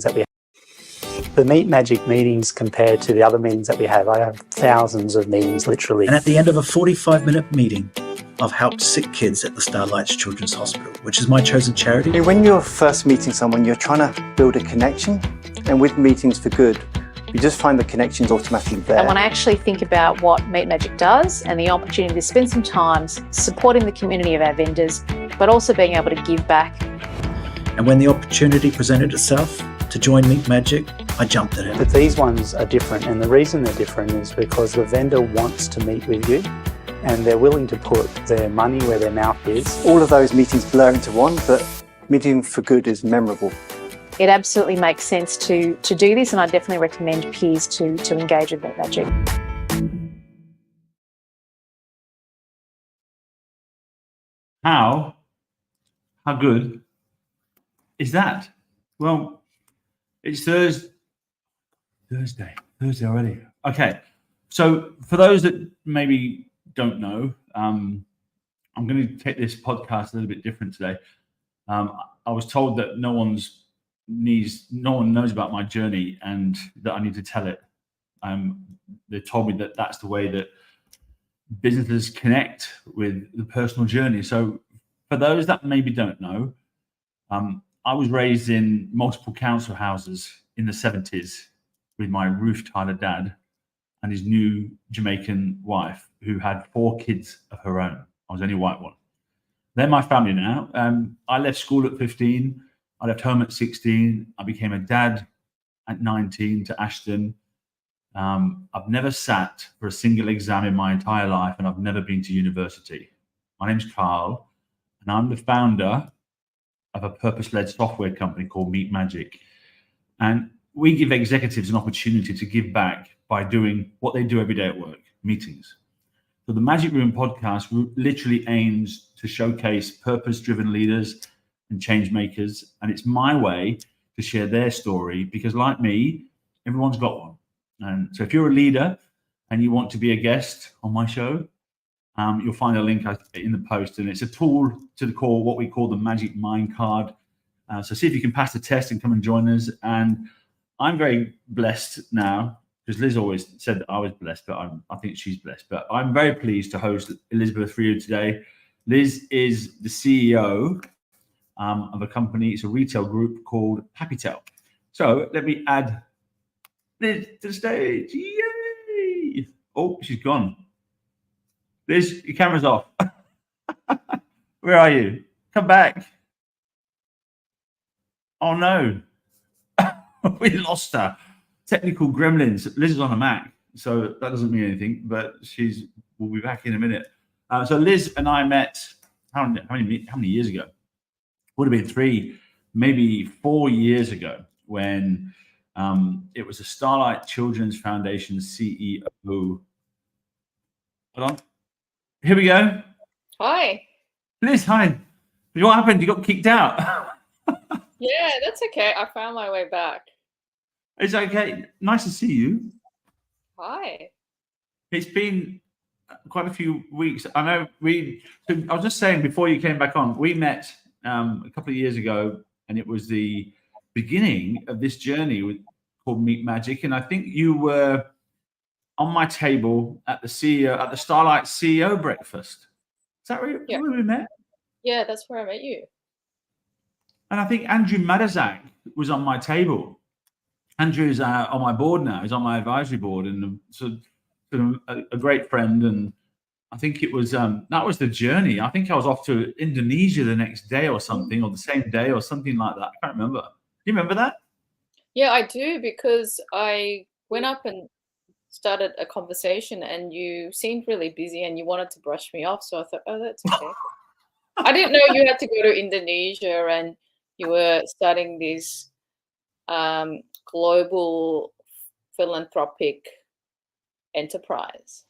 that we have. The Meet Magic meetings compared to the other meetings that we have, I have thousands of meetings, literally. And at the end of a 45-minute meeting, I've helped sick kids at the Starlights Children's Hospital, which is my chosen charity. When you're first meeting someone, you're trying to build a connection. And with Meetings for Good, you just find the connections automatically there. And when I actually think about what Meet Magic does and the opportunity to spend some time supporting the community of our vendors, but also being able to give back. And when the opportunity presented itself to join Meet Magic, I jumped at it. But these ones are different, and the reason they're different is because the vendor wants to meet with you and they're willing to put their money where their mouth is. All of those meetings blur into one, but Meeting for Good is memorable. It absolutely makes sense to do this, and I definitely recommend peers to engage with Meet Magic. How good is that? Well, it's Thursday already. Okay, so for those that maybe don't know, I'm going to take this podcast a little bit different today. I was told that no one knows about my journey and that I need to tell it. They told me that that's the way that businesses connect with the personal journey. So for those that maybe don't know, I was raised in multiple council houses in the 70s with my roof-tiler dad and his new Jamaican wife who had 4 kids of her own. I was the only white one. They're my family now. I left school at 15. I left home at 16. I became a dad at 19 to Ashton. I've never sat for a single exam in my entire life, and I've never been to university. My name's Carl, and I'm the founder of a purpose-led software company called Meet Magic. And we give executives an opportunity to give back by doing what they do every day at work, meetings. So the Magic Room podcast literally aims to showcase purpose-driven leaders and change makers. And it's my way to share their story because, like me, everyone's got one. And so if you're a leader and you want to be a guest on my show, you'll find a link in the post, and it's a tool to call what we call the Magic Mind Card. So see if you can pass the test and come and join us. And I'm very blessed now because Liz always said that I was blessed, but I think she's blessed. But I'm very pleased to host Elizabeth for you today. Liz is the CEO of a company. It's a retail group called Happytel. So let me add Liz to the stage. Yay! Oh, she's gone. Liz, your camera's off. Where are you? Come back. Oh no. We lost her. Technical gremlins. Liz is on a Mac, so that doesn't mean anything, but we'll be back in a minute. So Liz and I met how many years ago? Would have been 3, maybe 4 years ago when it was a Starlight Children's Foundation CEO. Hold on. Here we go. Hi. Liz, hi. What happened? You got kicked out. Yeah, that's okay. I found my way back. It's okay. Nice to see you. Hi. It's been quite a few weeks. I know I was just saying before you came back on, we met a couple of years ago, and it was the beginning of this journey called Meet Magic. And I think you were on my table at the Starlight CEO breakfast. Is that where we met? Yeah, that's where I met you. And I think Andrew Madazak was on my table. Andrew's on my board now. He's on my advisory board, and so a great friend. And I think it was that was the journey. I think I was off to Indonesia the next day or something, or the same day or something like that. I can't remember. Do you remember that? Yeah, I do, because I went up and started a conversation, and you seemed really busy and you wanted to brush me off. So I thought, oh, that's okay. I didn't know you had to go to Indonesia and you were starting this global philanthropic enterprise.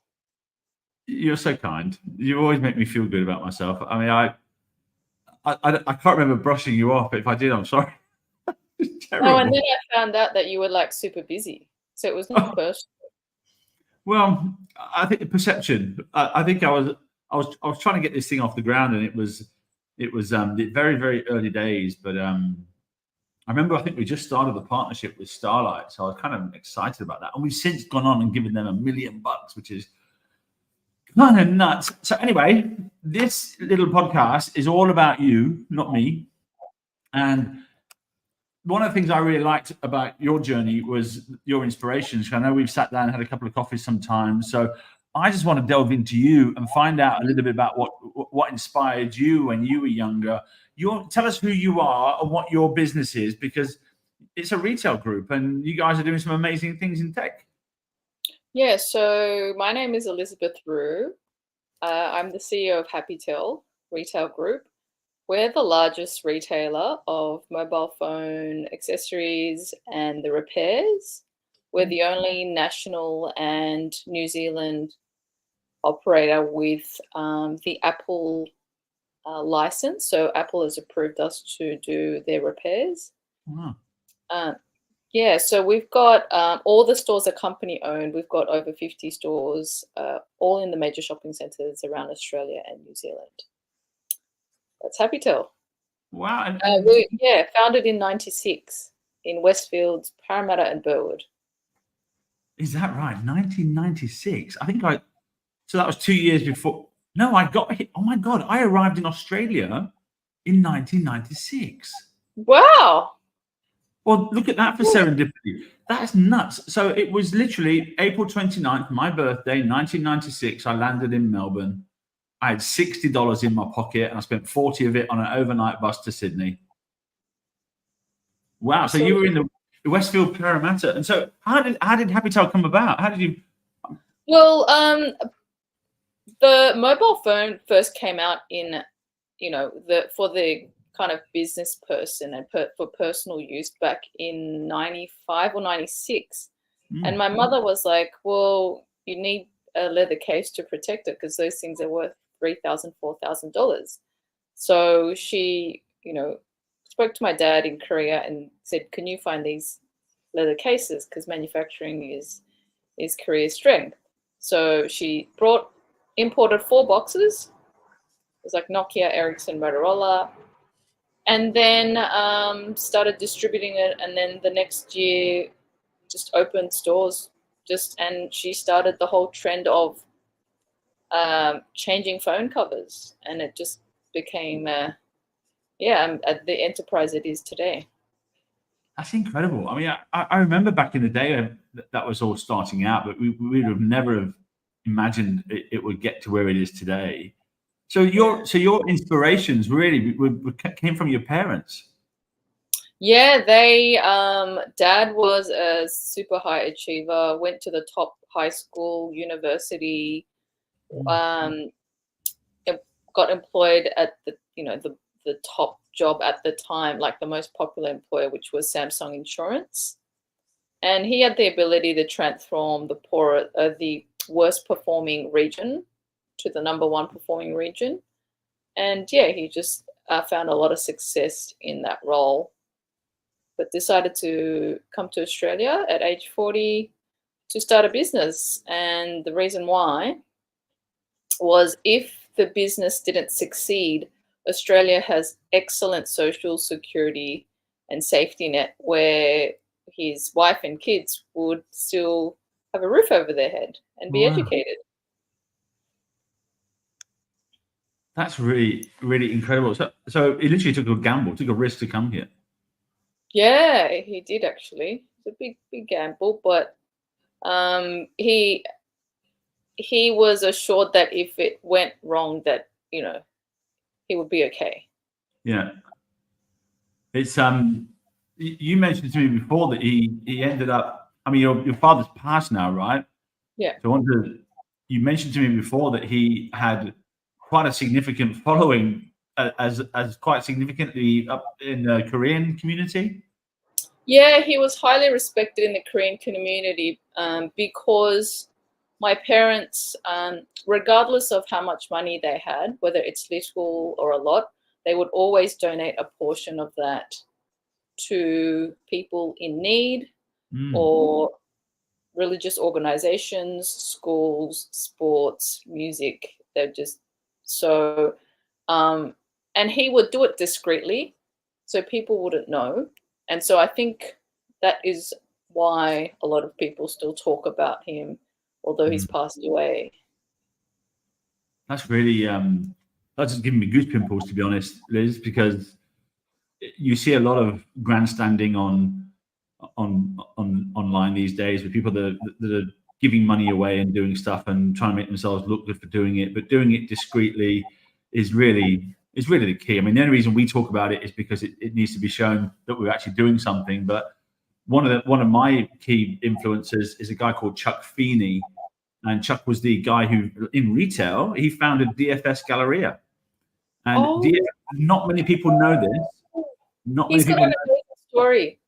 You're so kind. You always make me feel good about myself. I mean, I can't remember brushing you off. If I did, I'm sorry. It's terrible. Oh, and then I found out that you were like super busy, so it was not personal. Well, I think the perception. I think I was trying to get this thing off the ground, and it was the very, very early days. But I remember, I think we just started the partnership with Starlight, so I was kind of excited about that. And we've since gone on and given them $1 million, which is kind of nuts. So anyway, this little podcast is all about you, not me. And one of the things I really liked about your journey was your inspirations. I know we've sat down and had a couple of coffees sometimes. So I just want to delve into you and find out a little bit about what inspired you when you were younger. Tell us who you are and what your business is, because it's a retail group and you guys are doing some amazing things in tech. Yeah, so my name is Elizabeth Rue. I'm the CEO of Happytel Retail Group. We're the largest retailer of mobile phone accessories and the repairs. We're the only national and New Zealand operator with the Apple license. So Apple has approved us to do their repairs. Wow. Yeah, so we've got all the stores are company owned. We've got over 50 stores, all in the major shopping centres around Australia and New Zealand. That's Happytel. Wow. Founded in '96 in Westfields, Parramatta and Burwood. Is that right? 1996. So that was 2 years before. No, I got hit. Oh my God. I arrived in Australia in 1996. Wow. Well, look at that for serendipity. That's nuts. So it was literally April 29th, my birthday, 1996. I landed in Melbourne. I had $60 in my pocket and I spent 40 of it on an overnight bus to Sydney. Wow. So you were in the Westfield Parramatta. And so how did Happytel come about? How did you? Well, the mobile phone first came out in, for the kind of business person and for personal use back in 95 or 96. And my mother was like, well, you need a leather case to protect it because those things are worth $3,000, $4,000. So she, spoke to my dad in Korea and said, can you find these leather cases? Because manufacturing is Korea's strength. So she imported 4 boxes. It was like Nokia, Ericsson, Motorola, and then started distributing it. And then the next year just opened stores and she started the whole trend of changing phone covers. And it just became, at the enterprise it is today. That's incredible. I mean, I remember back in the day that was all starting out, but we would have never have imagined it would get to where it is today. So your inspirations really came from your parents. Yeah, Dad was a super high achiever, went to the top high school, university, got employed at the top job at the time, like the most popular employer, which was Samsung Insurance. And he had the ability to transform the worst performing region to the number 1 performing region. And he just found a lot of success in that role, but decided to come to Australia at age 40 to start a business. And the reason why was if the business didn't succeed, Australia has excellent social security and safety net where his wife and kids would still have a roof over their head and be educated. That's really, really incredible. So he literally took a gamble, took a risk to come here. Yeah, he did actually. It's a big, big gamble, but he was assured that if it went wrong, that he would be okay. Yeah. It's you mentioned to me before that he ended up. I mean, your father's passed now, right? Yeah. So you mentioned to me before that he had quite a significant following, as quite significantly up in the Korean community. Yeah, he was highly respected in the Korean community because my parents, regardless of how much money they had, whether it's little or a lot, they would always donate a portion of that to people in need or religious organizations, schools, sports, music. They're just so, and he would do it discreetly so people wouldn't know. And so I think that is why a lot of people still talk about him, although he's passed away. That's really that's just giving me goosepimples, to be honest, Liz, because you see a lot of grandstanding on online these days with people that are giving money away and doing stuff and trying to make themselves look good for doing it, but doing it discreetly is really the key. I mean, the only reason we talk about it is because it needs to be shown that we're actually doing something. But one of my key influencers is a guy called Chuck Feeney, and Chuck was the guy who, in retail, he founded DFS Galleria. And not many people know this. Not He's many got people an amazing story.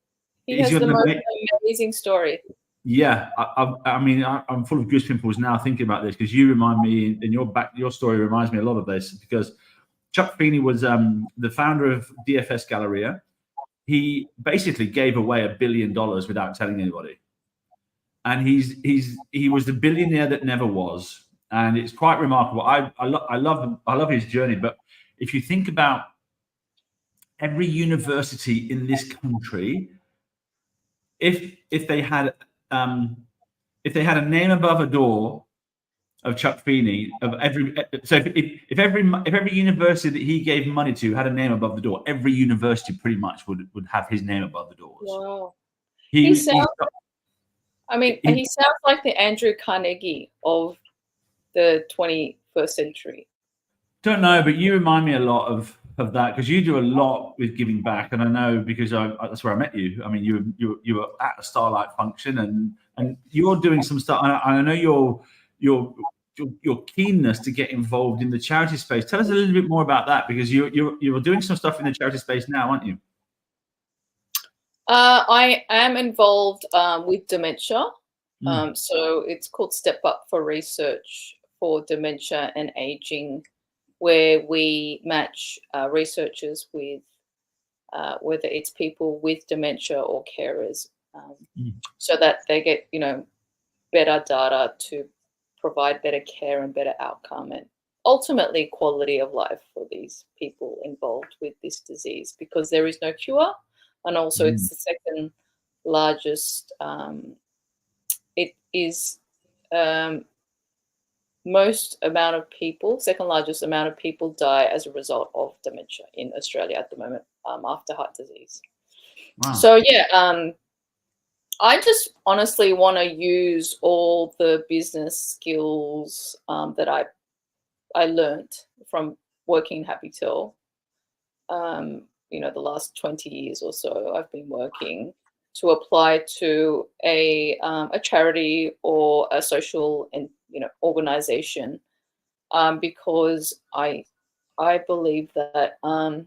He has got the an most amazing story. Yeah, I mean, I'm full of goosepimples now thinking about this, because you remind me, and your story reminds me a lot of this, because Chuck Feeney was the founder of DFS Galleria. He basically gave away $1 billion without telling anybody, and he was the billionaire that never was, and it's quite remarkable. I love his journey. But if you think about every university in this country, if they had a name above a door of Chuck Feeney, if every university that he gave money to had a name above the door, every university pretty much would have his name above the doors. Wow. He sounds like the Andrew Carnegie of the 21st century. Don't know, but you remind me a lot of that, because you do a lot with giving back, and I know because that's where I met you. I mean, you were at a Starlight function, and you're doing some stuff. And I know your keenness to get involved in the charity space. Tell us a little bit more about that, because you're doing some stuff in the charity space now, aren't you? I am involved with dementia. So it's called Step Up for Research for Dementia and Aging, where we match researchers with whether it's people with dementia or carers, so that they get better data to provide better care and better outcome, and ultimately quality of life for these people involved with this disease, because there is no cure, and also it's the second largest. It is second largest amount of people die as a result of dementia in Australia at the moment, after heart disease. Wow. So I just honestly want to use all the business skills that I learned from working in Happytel. The last 20 years or so I've been working, to apply to a charity or a social organization, because I believe that I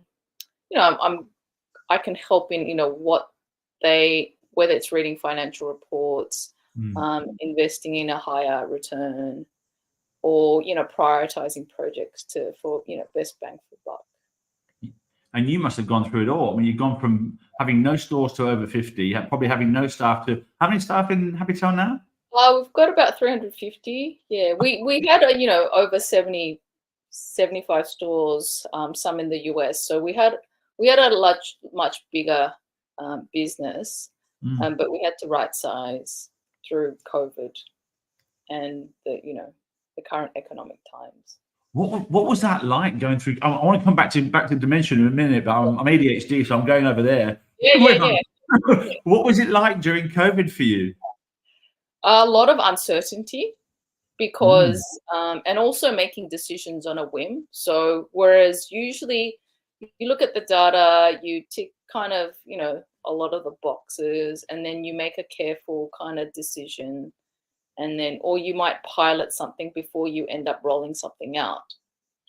can help in whether it's reading financial reports, investing in a higher return, or prioritizing projects for best bang for buck. And you must have gone through it all. I mean, you've gone from having no stores to over 50, probably having no staff to how many staff in Happytel now? We've got about 350. Yeah, we had over 75 stores, some in the US. So we had a much bigger business, but we had to right size through COVID and the current economic times. What was that like going through? I want to come back to dementia in a minute, but I'm ADHD, so I'm going over there. Yeah. What was it like during COVID for you? A lot of uncertainty, because and also making decisions on a whim. So whereas usually you look at the data, you tick kind of a lot of the boxes, and then you make a careful kind of decision. And then, or you might pilot something before you end up rolling something out.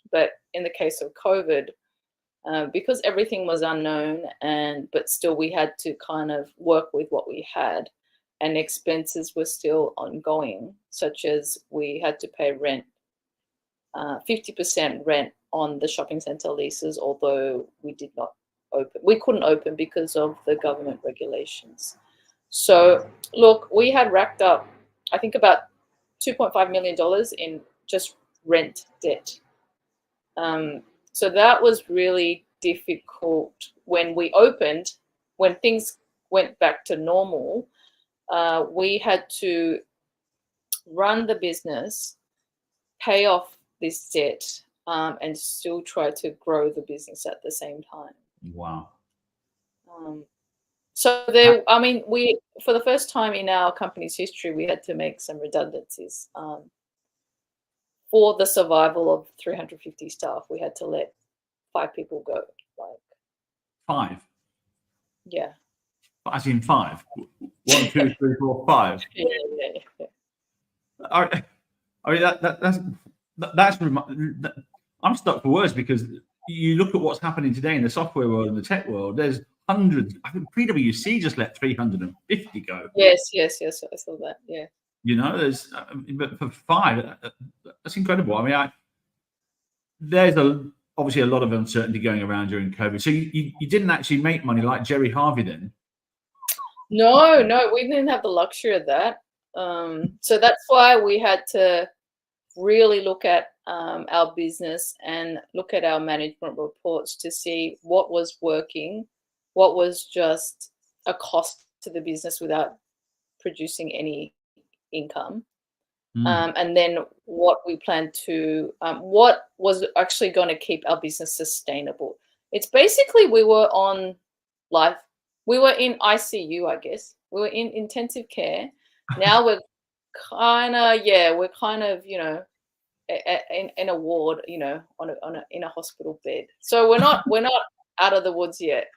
But in the case of COVID, because everything was unknown, but still we had to kind of work with what we had, and expenses were still ongoing, such as we had to pay rent, 50% rent on the shopping centre leases, although we couldn't open because of the government regulations. So look, we had racked up, I think, about $2.5 million in just rent debt. So that was really difficult when we opened. when things went back to normal, we had to run the business, pay off this debt, and still try to grow the business at the same time. Wow. So there, I mean, we, for the first time in our company's history, we had to make some redundancies. For the survival of 350 staff, we had to let 5 people go. Like 5? Yeah. As in 5? 1, 2, 3, 4, 5. Yeah. I mean, that's I'm stuck for words, because you look at what's happening today in the software world and the tech world. There's hundreds. I think PwC just let 350 go. Yes. I saw that. Yeah. You know, there's but for 5, that's incredible. I mean, there's obviously a lot of uncertainty going around during COVID. So you didn't actually make money like Jerry Harvey then? No, we didn't have the luxury of that. So that's why we had to really look at our business and look at our management reports to see what was working, what was just a cost to the business without producing any income, and then what we planned to, what was actually going to keep our business sustainable. It's basically we were in ICU, I guess. We were in intensive care. Now we're kind of, you know, in a ward, you know, in a hospital bed. So we're not out of the woods yet.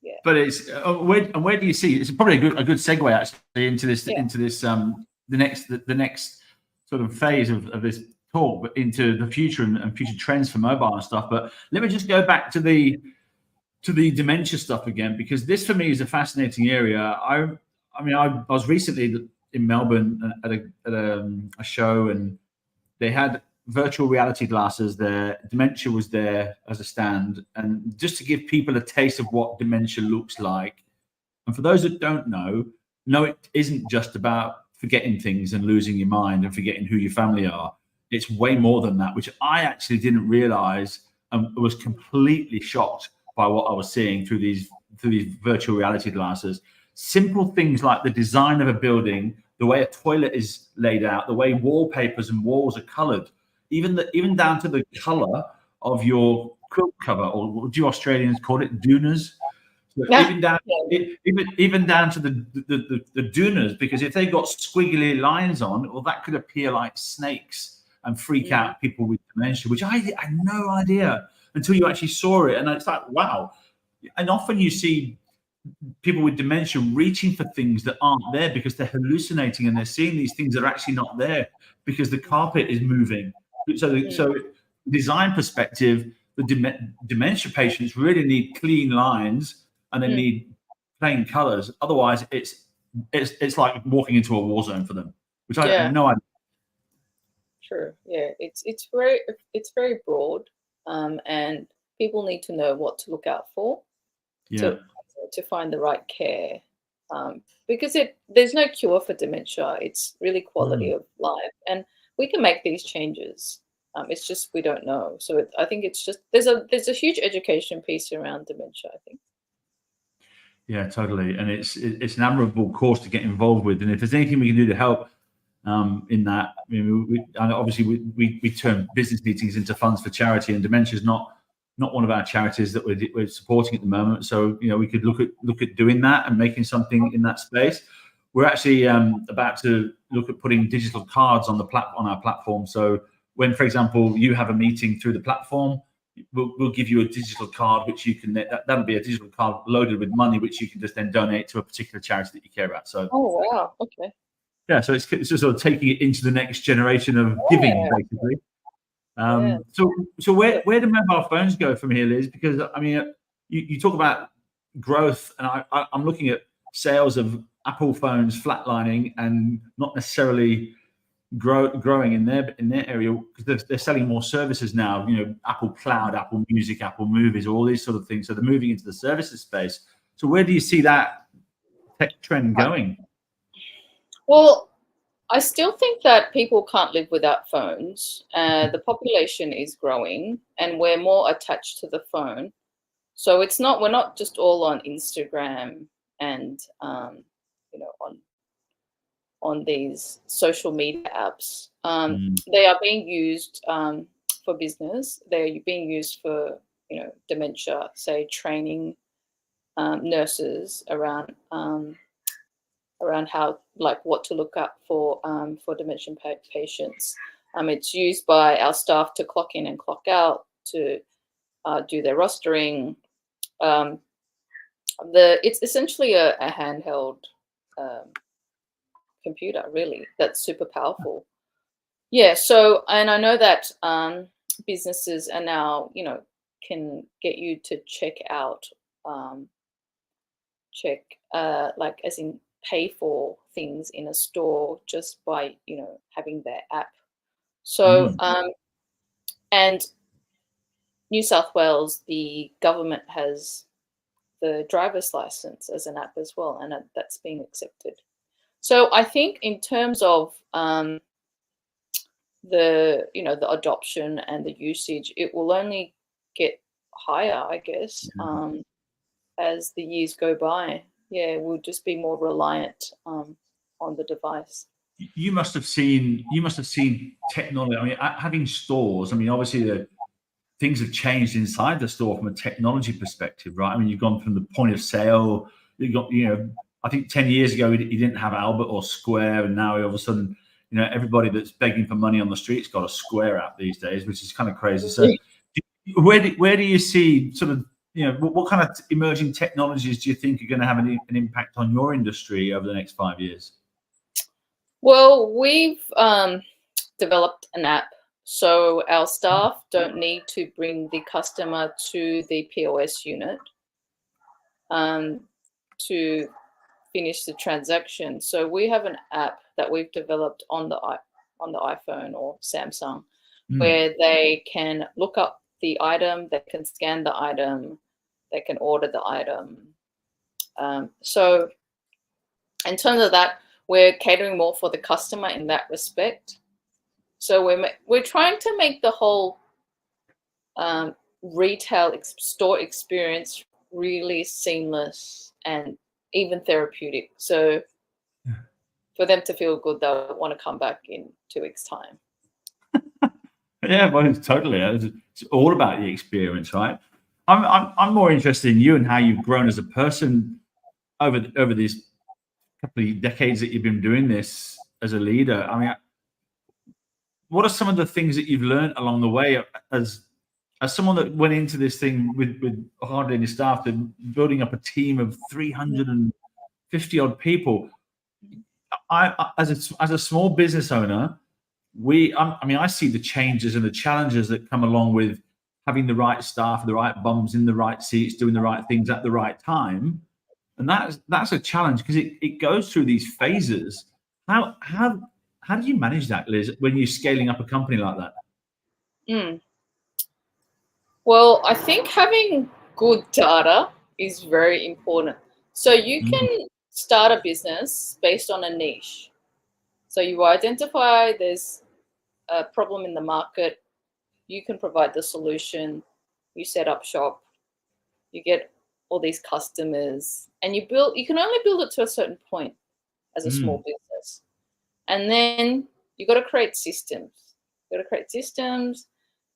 Yeah. But it's where do you see? It's probably a good segue actually into this the next sort of phase of this talk, but into the future and future trends for mobile and stuff. But let me just go back to the dementia stuff again, because this for me is a fascinating area. I was recently in Melbourne at a show, and they had virtual reality glasses there. Dementia was there as a stand, and just to give people a taste of what dementia looks like. And for those that don't know, it isn't just about forgetting things and losing your mind and forgetting who your family are. It's way more than that, which I actually didn't realize, and was completely shocked by what I was seeing through these virtual reality glasses. Simple things like the design of a building, the way a toilet is laid out, the way wallpapers and walls are colored, even down to the color of your quilt cover, or what do you Australians call it, doonas? So even down to the doonas, because if they got squiggly lines on, well, that could appear like snakes and freak out people with dementia, which I had no idea until you actually saw it. And it's like, wow. And often you see people with dementia reaching for things that aren't there because they're hallucinating, and they're seeing these things that are actually not there because the carpet is moving. So design perspective, the dementia patients really need clean lines, and they need plain colors. Otherwise, it's like walking into a war zone for them, which I have no idea. True. Yeah, it's very broad, and people need to know what to look out for to find the right care, because there's no cure for dementia. It's really quality of life, and we can make these changes. It's just we don't know. So I think it's just there's a huge education piece around dementia, I think. Yeah, totally. And it's an admirable cause to get involved with. And if there's anything we can do to help in that, I mean, obviously we turn business meetings into funds for charity, and dementia is not one of our charities that we're supporting at the moment. So, you know, we could look at doing that and making something in that space. We're actually about to look at putting digital cards on our platform. So when, for example, you have a meeting through the platform, we'll give you a digital card, which you can, that'll be a digital card loaded with money, which you can just then donate to a particular charity that you care about. So, oh wow, okay, yeah. So it's just sort of taking it into the next generation of giving, basically. So where do mobile phones go from here, Liz? Because I mean, you talk about growth, and I'm looking at sales of Apple phones flatlining and not necessarily growing in their area, because they're selling more services now. You know, Apple Cloud, Apple Music, Apple Movies, all these sort of things. So they're moving into the services space. So where do you see that tech trend going? Well, I still think that people can't live without phones. The population is growing, and we're more attached to the phone. So we're not just all on Instagram and on these social media apps. They are being used for business. They're being used for dementia, say training nurses around how, like, what to look up for dementia patients. It's used by our staff to clock in and clock out, to do their rostering. It's essentially a handheld computer, really, that's super powerful. Yeah. So, and I know that businesses are now, can get you to check out, like as in pay for things in a store just by having their app. So and New South Wales, the government has the driver's license as an app as well, and that's being accepted. So I think in terms of the adoption and the usage, it will only get higher, I guess, as the years go by. Yeah, we'll just be more reliant on the device. You must have seen technology. I mean, having stores. I mean, obviously things have changed inside the store from a technology perspective, right? I mean, you've gone from the point of sale. You got, I think 10 years ago you didn't have Albert or Square, and now all of a sudden, everybody that's begging for money on the street's got a Square app these days, which is kind of crazy. So, where do you see sort of, what kind of emerging technologies do you think are going to have an impact on your industry over the next 5 years? Well, we've developed an app, so our staff don't need to bring the customer to the POS unit to finish the transaction. So we have an app that we've developed on the iPhone or Samsung, where they can look up the item, they can scan the item, they can order the item. So in terms of that, we're catering more for the customer in that respect. So we're trying to make the whole retail store experience really seamless and even therapeutic. So for them to feel good, they'll want to come back in 2 weeks' time. Yeah, well, totally. It's all about the experience, right? I'm more interested in you and how you've grown as a person over these couple of decades that you've been doing this as a leader. I mean, what are some of the things that you've learned along the way as someone that went into this thing with hardly any staff, to building up a team of 350 odd people? As a small business owner, I see the changes and the challenges that come along with having the right staff, the right bums in the right seats, doing the right things at the right time. And that's a challenge because it goes through these phases. How do you manage that, Liz, when you're scaling up a company like that? Well, I think having good data is very important. So you can start a business based on a niche. So you identify there's a problem in the market, you can provide the solution, you set up shop, you get all these customers, and you can only build it to a certain point as a small business. And then you got to create systems.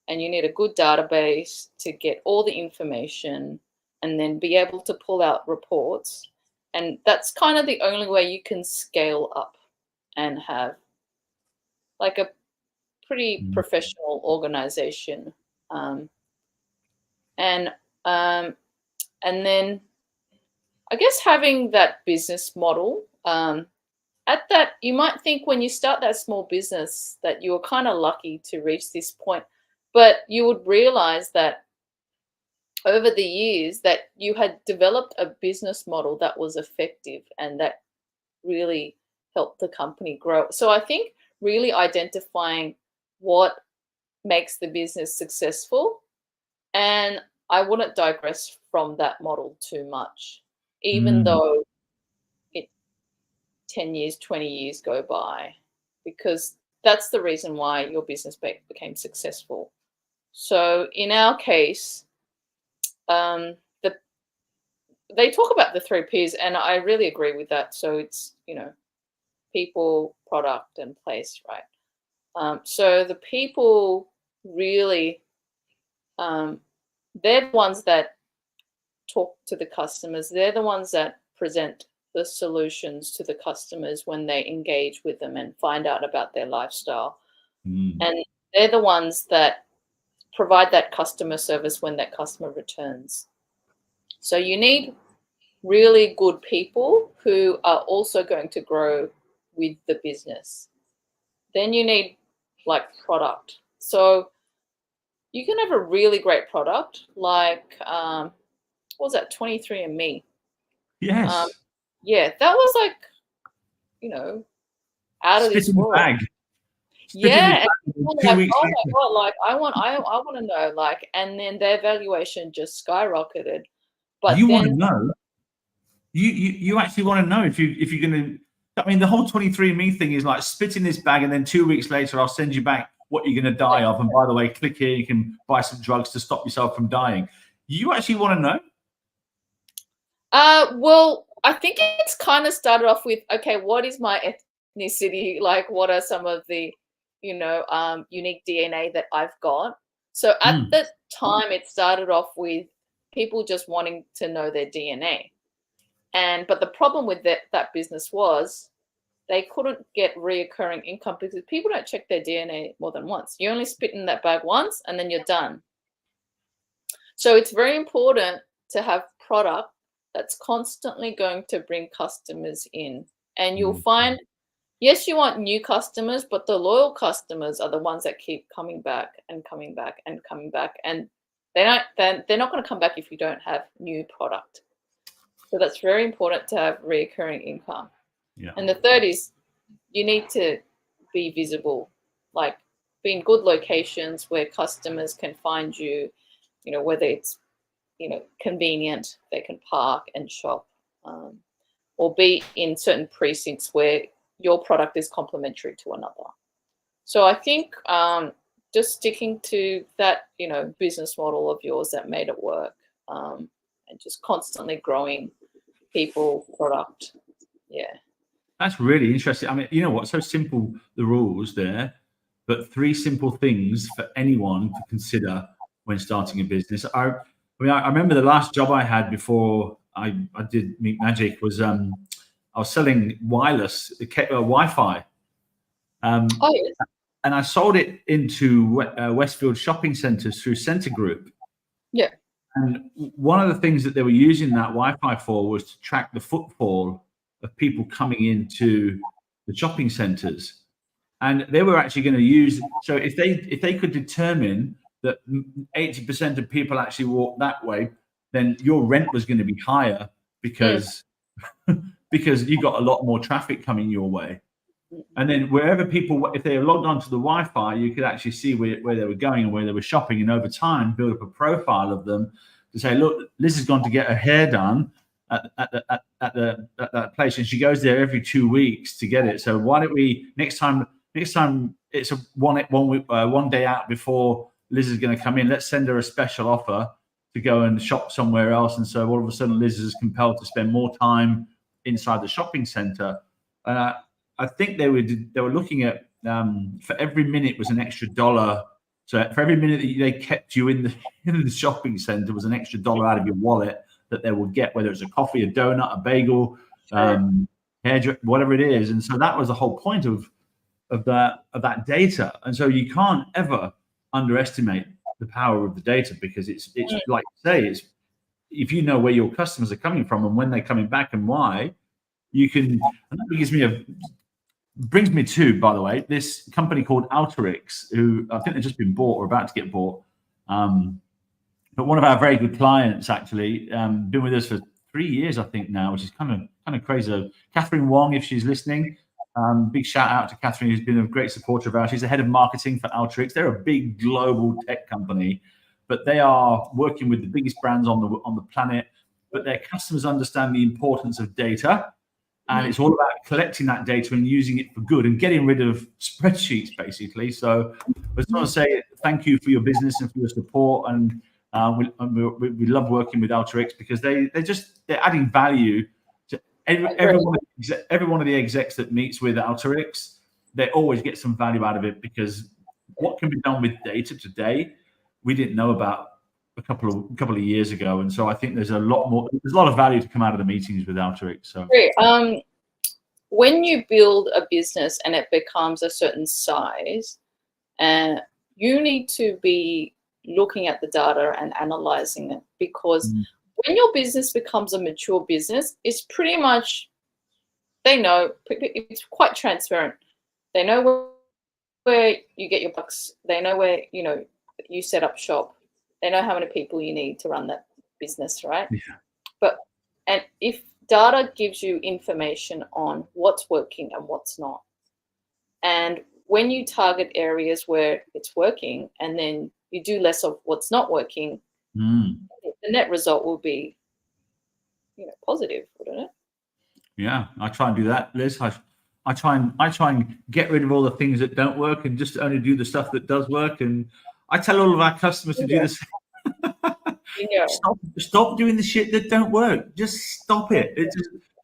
And you need a good database to get all the information and then be able to pull out reports. And that's kind of the only way you can scale up and have like a pretty professional organization. And then I guess having that business model, at that, you might think when you start that small business that you were kind of lucky to reach this point, but you would realize that over the years that you had developed a business model that was effective and that really helped the company grow. So I think really identifying what makes the business successful, and I wouldn't digress from that model too much, even though 10 years, 20 years go by, because that's the reason why your business became successful. So in our case, they talk about the 3 Ps, and I really agree with that. So it's, people, product, and place, right? So the people really, they're the ones that talk to the customers. They're the ones that present the solutions to the customers when they engage with them and find out about their lifestyle. And they're the ones that provide that customer service when that customer returns. So you need really good people who are also going to grow with the business. Then you need like product. So you can have a really great product like, what was that, 23andMe? Yes. Yeah, that was like, out of this Spit in the world. bag. Yeah, and people were 2 like, weeks oh later. my god, like I want to know, like, and then their valuation just skyrocketed. But You then, want to know? You actually want to know if you're going to. I mean, the whole 23andMe thing is like spit in this bag, and then 2 weeks later, I'll send you back what you're going to die of. And by the way, click here, you can buy some drugs to stop yourself from dying. You actually want to know? well, I think it's kind of started off with, okay, what is my ethnicity? Like, what are some of the, unique DNA that I've got? So at the time, it started off with people just wanting to know their DNA. But the problem with that business was they couldn't get reoccurring income because people don't check their DNA more than once. You only spit in that bag once and then you're done. So it's very important to have product that's constantly going to bring customers in. And you'll find, yes, you want new customers, but the loyal customers are the ones that keep coming back and coming back and coming back. And they're not going to come back if you don't have new product. So that's very important to have recurring income. Yeah. And the third is you need to be visible, like be in good locations where customers can find you, whether it's, convenient, they can park and shop, or be in certain precincts where your product is complementary to another. So I think just sticking to that, business model of yours that made it work, and just constantly growing people, product. Yeah. That's really interesting. I mean, you know what? So simple, the rules there, but 3 simple things for anyone to consider when starting a business. I remember the last job I had before I did Meet Magic was I was selling wireless Wi-Fi. Oh, yes. And I sold it into Westfield shopping centres through Centre Group. Yeah. And one of the things that they were using that Wi-Fi for was to track the footfall of people coming into the shopping centres. And they were actually going to use, so if they could determine that 80% of people actually walk that way, then your rent was going to be higher because you got a lot more traffic coming your way. And then wherever people, if they logged onto the Wi-Fi, you could actually see where they were going and where they were shopping, and over time build up a profile of them to say, look, Liz has gone to get her hair done at that place, and she goes there every 2 weeks to get it. So why don't we next time it's one day out before Liz is going to come in, let's send her a special offer to go and shop somewhere else. And so all of a sudden Liz is compelled to spend more time inside the shopping center. And I think they were looking at for every minute was an extra $1. So for every minute that they kept you in the shopping center was an extra $1 out of your wallet that they would get, whether it's a coffee, a donut, a bagel, hair, whatever it is. And so that was the whole point of that data. And so you can't ever underestimate the power of the data, because it's like you say, it's if you know where your customers are coming from and when they're coming back and why, you can. And that brings me to, by the way, this company called Alteryx, who I think they've just been bought or about to get bought. But one of our very good clients, actually, been with us for 3 years, I think now, which is kind of crazy. Catherine Wong, if she's listening, big shout out to Catherine, who's been a great supporter of ours. She's the head of marketing for Alteryx. They're a big global tech company, but they are working with the biggest brands on the planet. But their customers understand the importance of data. And it's all about collecting that data and using it for good and getting rid of spreadsheets, basically. So I just want to say thank you for your business and for your support. And We love working with Alteryx because they're adding value to every one of the execs that meets with Alteryx. They always get some value out of it, because what can be done with data today, we didn't know about a couple of years ago. And so I think there's a lot of value to come out of the meetings with Alteryx. So great. When you build a business and it becomes a certain size, and you need to be looking at the data and analyzing it, because when your business becomes a mature business, it's pretty much, they know, it's quite transparent. They know where you get your bucks. They know where, you know, you set up shop. They know how many people you need to run that business, right? Yeah. And if data gives you information on what's working and what's not, and when you target areas where it's working and then you do less of what's not working, the net result will be, you know, positive, wouldn't it? Yeah, I try and do that, Liz. I try and get rid of all the things that don't work and just only do the stuff that does work. And I tell all of our customers to do this. Stop doing the shit that don't work. Just stop it.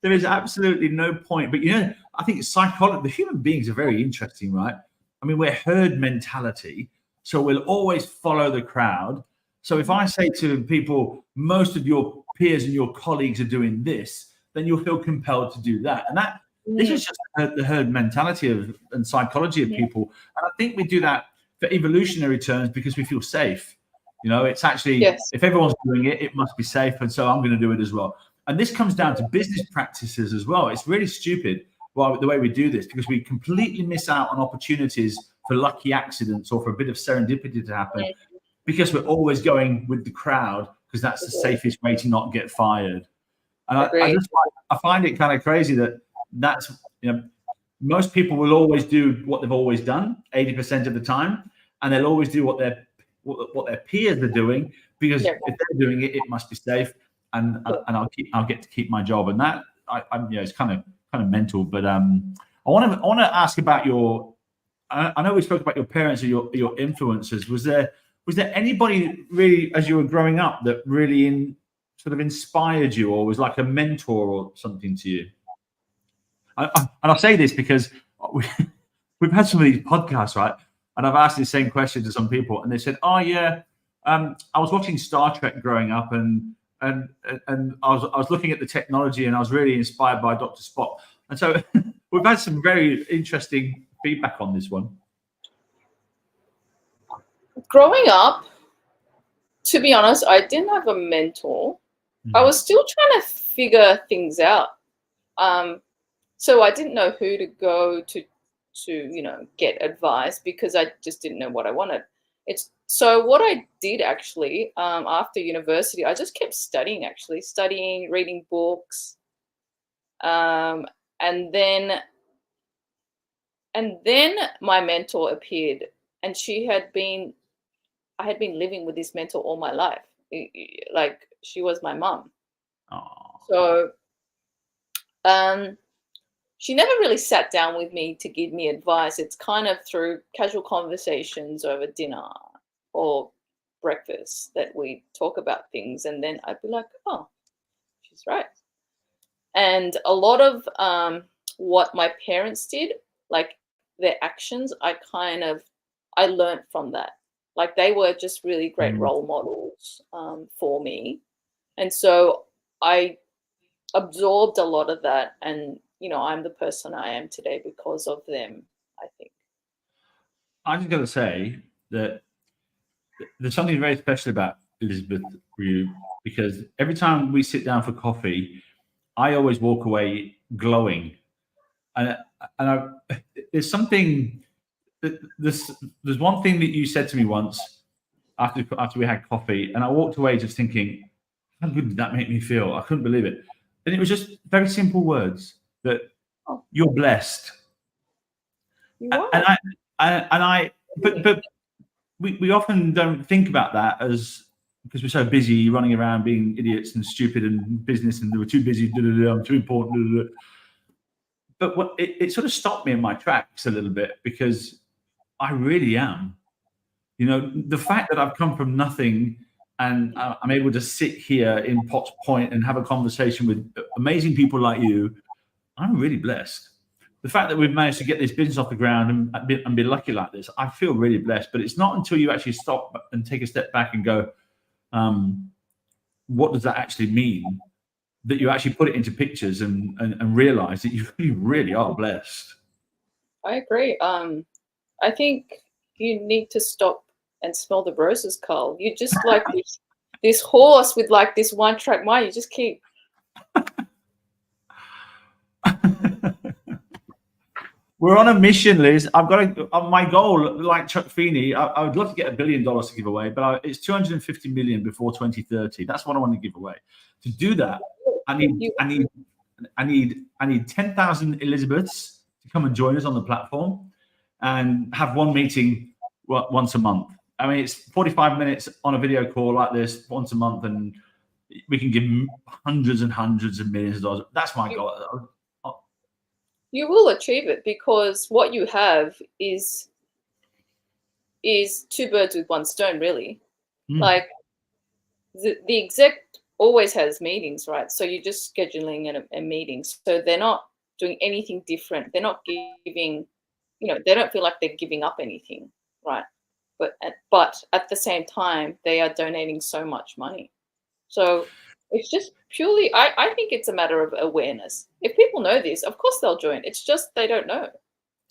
There is absolutely no point. But, you know, I think psychology, the human beings are very interesting, right? I mean, we're herd mentality, so we'll always follow the crowd. So if I say to people, most of your peers and your colleagues are doing this, then you'll feel compelled to do that. And this is just the herd mentality and psychology of people. And I think we do that for evolutionary terms because we feel safe. You know, it's actually, if everyone's doing it, it must be safe. And so I'm going to do it as well. And this comes down to business practices as well. It's really stupid the way we do this, because we completely miss out on opportunities for lucky accidents or for a bit of serendipity to happen, because we're always going with the crowd, because that's the safest way to not get fired. And I find it kind of crazy that's, you know, most people will always do what they've always done 80% of the time, and they'll always do what their peers are doing, because if they're doing it, it must be safe, and I'll get to keep my job. And that it's kind of mental. But I want to ask about your. I know we spoke about your parents or your influences. Was there anybody really, as you were growing up, that really sort of inspired you, or was like a mentor or something to you? And I'll say this because we've had some of these podcasts, right? And I've asked the same question to some people, and they said, "Oh yeah, I was watching Star Trek growing up, and I was looking at the technology, and I was really inspired by Dr. Spock." And so we've had some very interesting feedback on this one. Growing up, to be honest, I didn't have a mentor. I was still trying to figure things out. So I didn't know who to go to get advice, because I just didn't know what I wanted. So what I did actually, after university, I just kept studying, reading books. And then my mentor appeared, and I had been living with this mentor all my life. Like, she was my mum. So, she never really sat down with me to give me advice. It's kind of through casual conversations over dinner or breakfast that we talk about things. And then I'd be like, oh, she's right. And a lot of what my parents did, like their actions, I learned from that. Like, they were just really great role models for me. And so I absorbed a lot of that, and I'm the person I am today because of them, I think. I'm just going to say that there's something very special about Elizabeth for you, because every time we sit down for coffee, I always walk away glowing. And there's something, there's one thing that you said to me once after we had coffee, and I walked away just thinking, how good did that make me feel? I couldn't believe it. And it was just very simple words. That you're blessed. You are. But we often don't think about that, because we're so busy running around being idiots and stupid and business, and we're too busy. I'm too important. But it sort of stopped me in my tracks a little bit, because I really am. The fact that I've come from nothing and I'm able to sit here in Potts Point and have a conversation with amazing people like you, I'm really blessed. The fact that we've managed to get this business off the ground and be lucky like this, I feel really blessed. But it's not until you actually stop and take a step back and go, what does that actually mean, that you actually put it into pictures and realize that you really are blessed. I agree. I think you need to stop and smell the roses, Carl. You just like this horse with like this one track mind. You just keep. We're on a mission, Liz. I've got my goal, like Chuck Feeney. I would love to get $1 billion to give away, but it's 250 million before 2030. That's what I want to give away. To do that, I need 10,000 Elizabeths to come and join us on the platform and have one meeting once a month. I mean, it's 45 minutes on a video call like this once a month, and we can give hundreds and hundreds of millions of dollars. That's my goal. You will achieve it, because what you have is two birds with one stone, really. Like the exec always has meetings, right? So you're just scheduling a meeting. So they're not doing anything different. They're not giving, they don't feel like they're giving up anything, right? But at the same time, they are donating so much money. So it's just purely, I think it's a matter of awareness. If people know this, of course they'll join. It's just they don't know.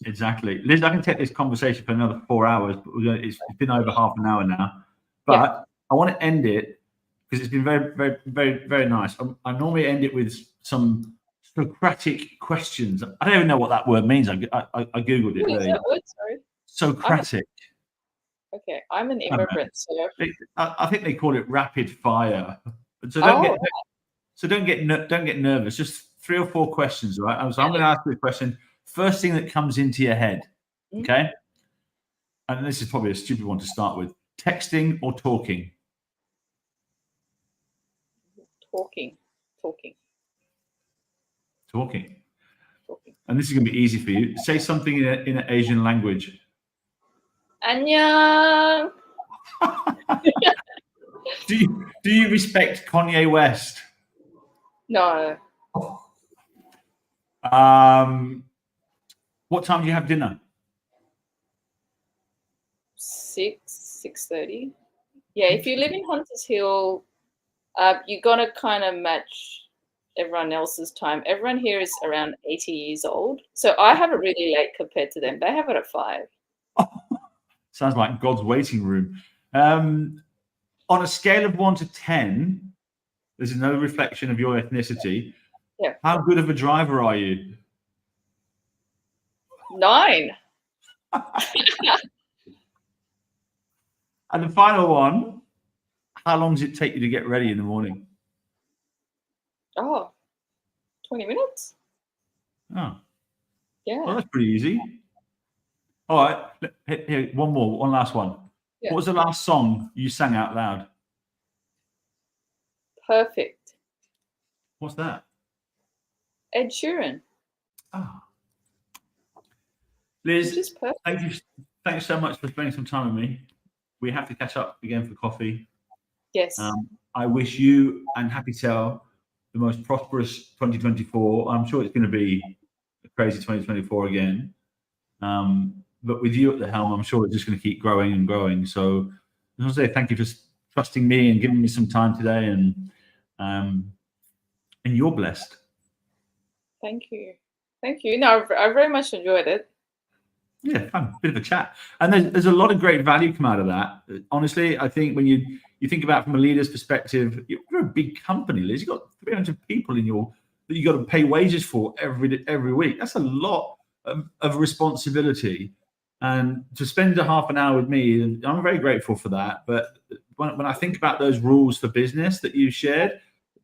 Exactly. Liz, I can take this conversation for another 4 hours, but it's been over half an hour now. But I want to end it, because it's been very, very, very, very nice. I normally end it with some Socratic questions. I don't even know what that word means. I Googled it. What is that word? Sorry. Socratic. Okay, I'm an immigrant, so I think they call it rapid fire. So don't get nervous. Just 3 or 4 questions, right? So I'm going to ask you a question. First thing that comes into your head, okay? And this is probably a stupid one to start with. Texting or talking? Talking. And this is going to be easy for you. Say something in an Asian language. Annyeong. Do you respect Kanye West? No. What time do you have dinner? 6:30. Yeah, if you live in Hunters Hill, you're gonna kind of match everyone else's time. Everyone here is around 80 years old, so I have it really late compared to them. They have it at 5. Sounds like God's waiting room. On a scale of 1 to 10, this is no reflection of your ethnicity. Yeah. How good of a driver are you? 9. And the final one, how long does it take you to get ready in the morning? 20 minutes. Oh. Yeah. Well, that's pretty easy. All right. Here, one last one. Yeah. What was the last song you sang out loud? Perfect. What's that? Ed Sheeran. Oh. Liz, Just perfect. Thanks so much for spending some time with me. We have to catch up again for coffee. Yes. I wish you and Happytel the most prosperous 2024. I'm sure it's going to be a crazy 2024 again. But with you at the helm, I'm sure it's just going to keep growing and growing. So I want to say thank you for trusting me and giving me some time today. And you're blessed. Thank you. No, I very much enjoyed it. Yeah, fun, bit of a chat. And there's a lot of great value come out of that. Honestly, I think when you think about it from a leader's perspective, you're a big company, Liz. You've got 300 people that you got to pay wages for every week. That's a lot of responsibility. And to spend a half an hour with me, I'm very grateful for that. But when I think about those rules for business that you shared,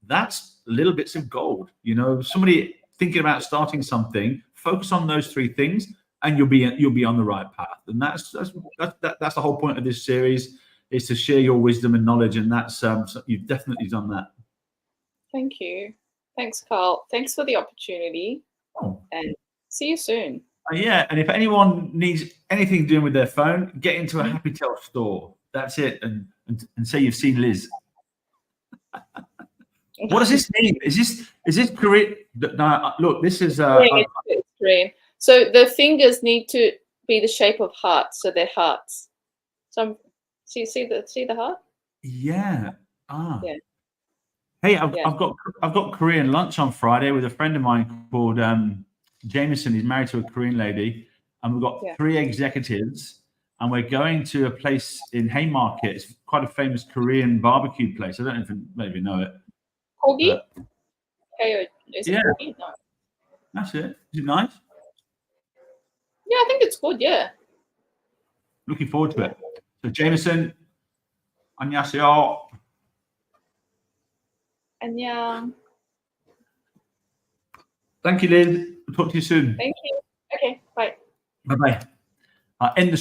that's little bits of gold. Somebody thinking about starting something, focus on those 3 things, and you'll be on the right path. And that's the whole point of this series, is to share your wisdom and knowledge. And that's you've definitely done that. Thank you. Thanks, Carl. Thanks for the opportunity. And see you soon. Yeah, and if anyone needs anything doing with their phone, get into a Happytel store. That's it, and and say you've seen Liz. What does this mean? Is this Korean? No, look, this is it's Korean. So the fingers need to be the shape of hearts, so they're hearts. So see the heart? Yeah. Yeah. Hey, I've got Korean lunch on Friday with a friend of mine called Jameson. He's married to a Korean lady, and we've got 3 executives, and we're going to a place in Haymarket. It's quite a famous Korean barbecue place. I don't know if you maybe know it. Kogi? Is it Yeah. Kogi? No. That's it. Is it nice? Yeah, I think it's good. Yeah. Looking forward to it. So Jameson, 안녕하세요. 안녕. Thank you, Liz. We'll talk to you soon. Thank you. Okay. Bye. Bye bye. End the